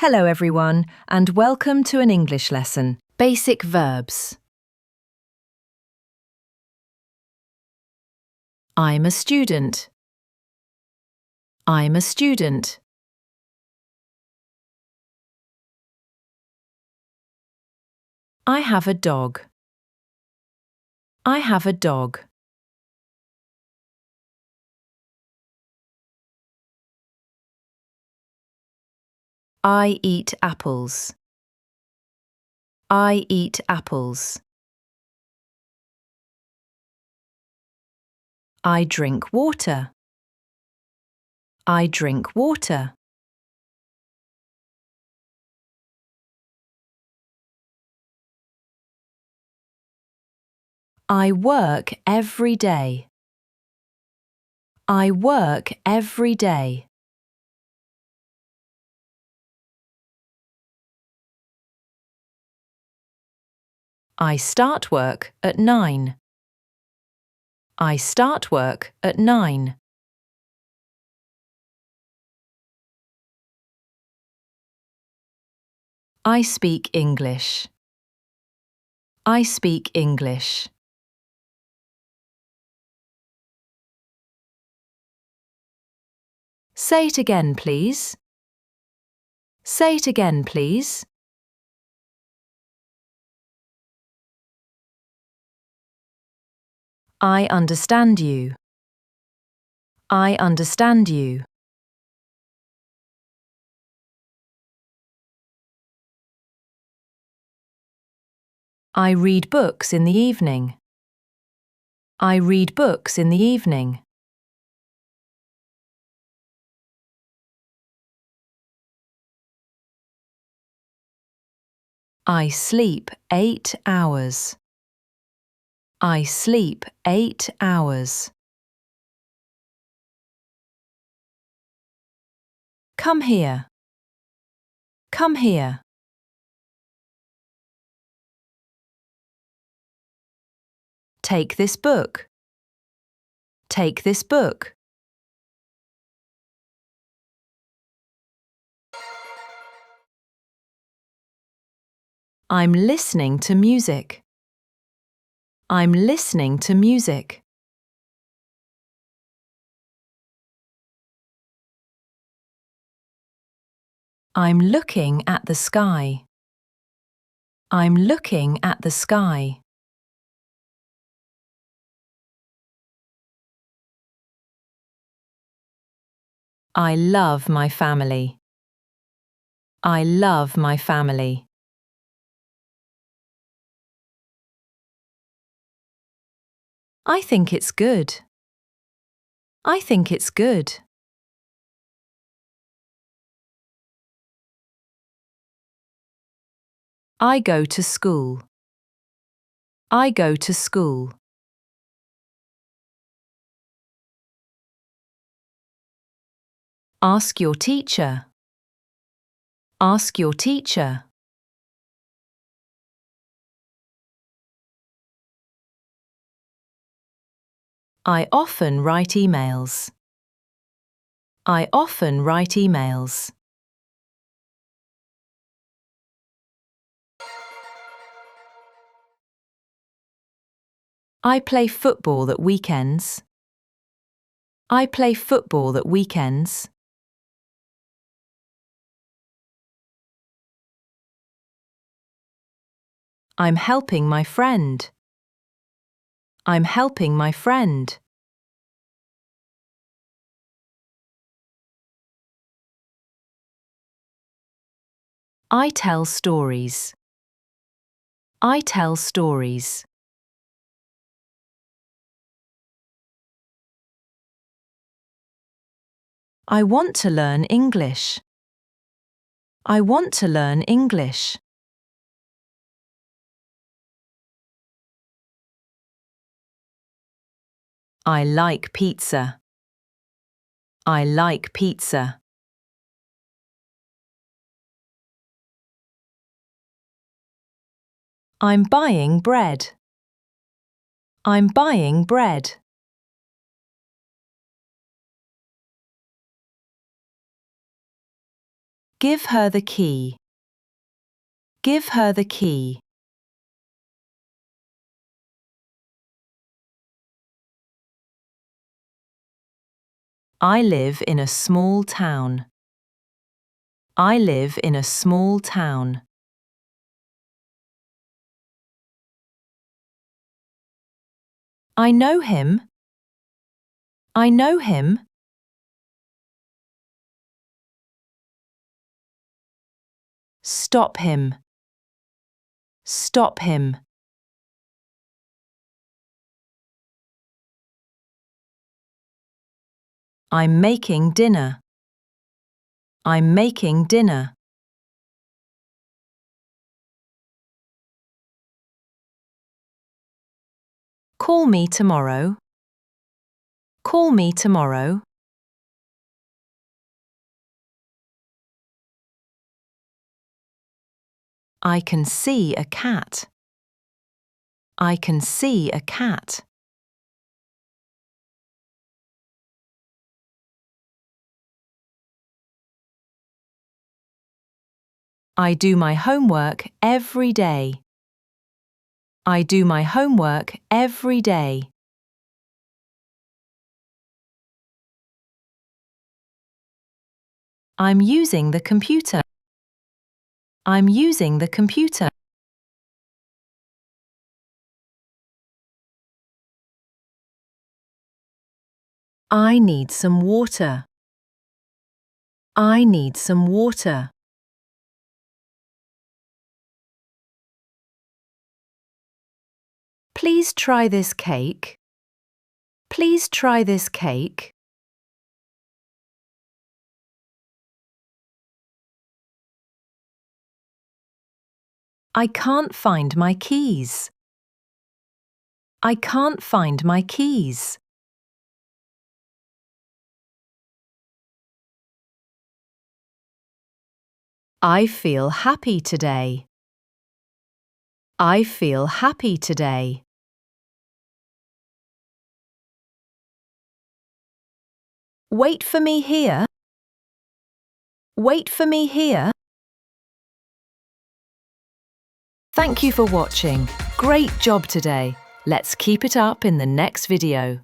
Hello everyone, and welcome to an English lesson. Basic verbs. I'm a student. I'm a student. I have a dog. I have a dog. I eat apples. I eat apples. I drink water. I drink water. I work every day. I work every day. I start work at 9. I start work at 9. I speak English. I speak English. Say it again, please. Say it again, please. I understand you. I understand you. I read books in the evening. I read books in the evening. I sleep 8 hours. I sleep 8 hours. Come here. Come here. Take this book. Take this book. I'm listening to music. I'm listening to music. I'm looking at the sky. I'm looking at the sky. I love my family. I love my family. I think it's good. I think it's good. I go to school. I go to school. Ask your teacher. Ask your teacher. I often write emails. I often write emails. I play football at weekends. I play football at weekends. I'm helping my friend. I'm helping my friend. I tell stories. I tell stories. I want to learn English. I want to learn English. I like pizza. I like pizza. I'm buying bread. I'm buying bread. Give her the key. Give her the key. I live in a small town. I live in a small town. I know him. I know him. Stop him. Stop him. I'm making dinner. I'm making dinner. Call me tomorrow. Call me tomorrow. I can see a cat. I can see a cat. I do my homework every day. I do my homework every day. I'm using the computer. I'm using the computer. I need some water. I need some water. Please try this cake. Please try this cake. I can't find my keys. I can't find my keys. I feel happy today. I feel happy today. Wait for me here. Wait for me here. Thank you for watching. Great job today. Let's keep it up in the next video.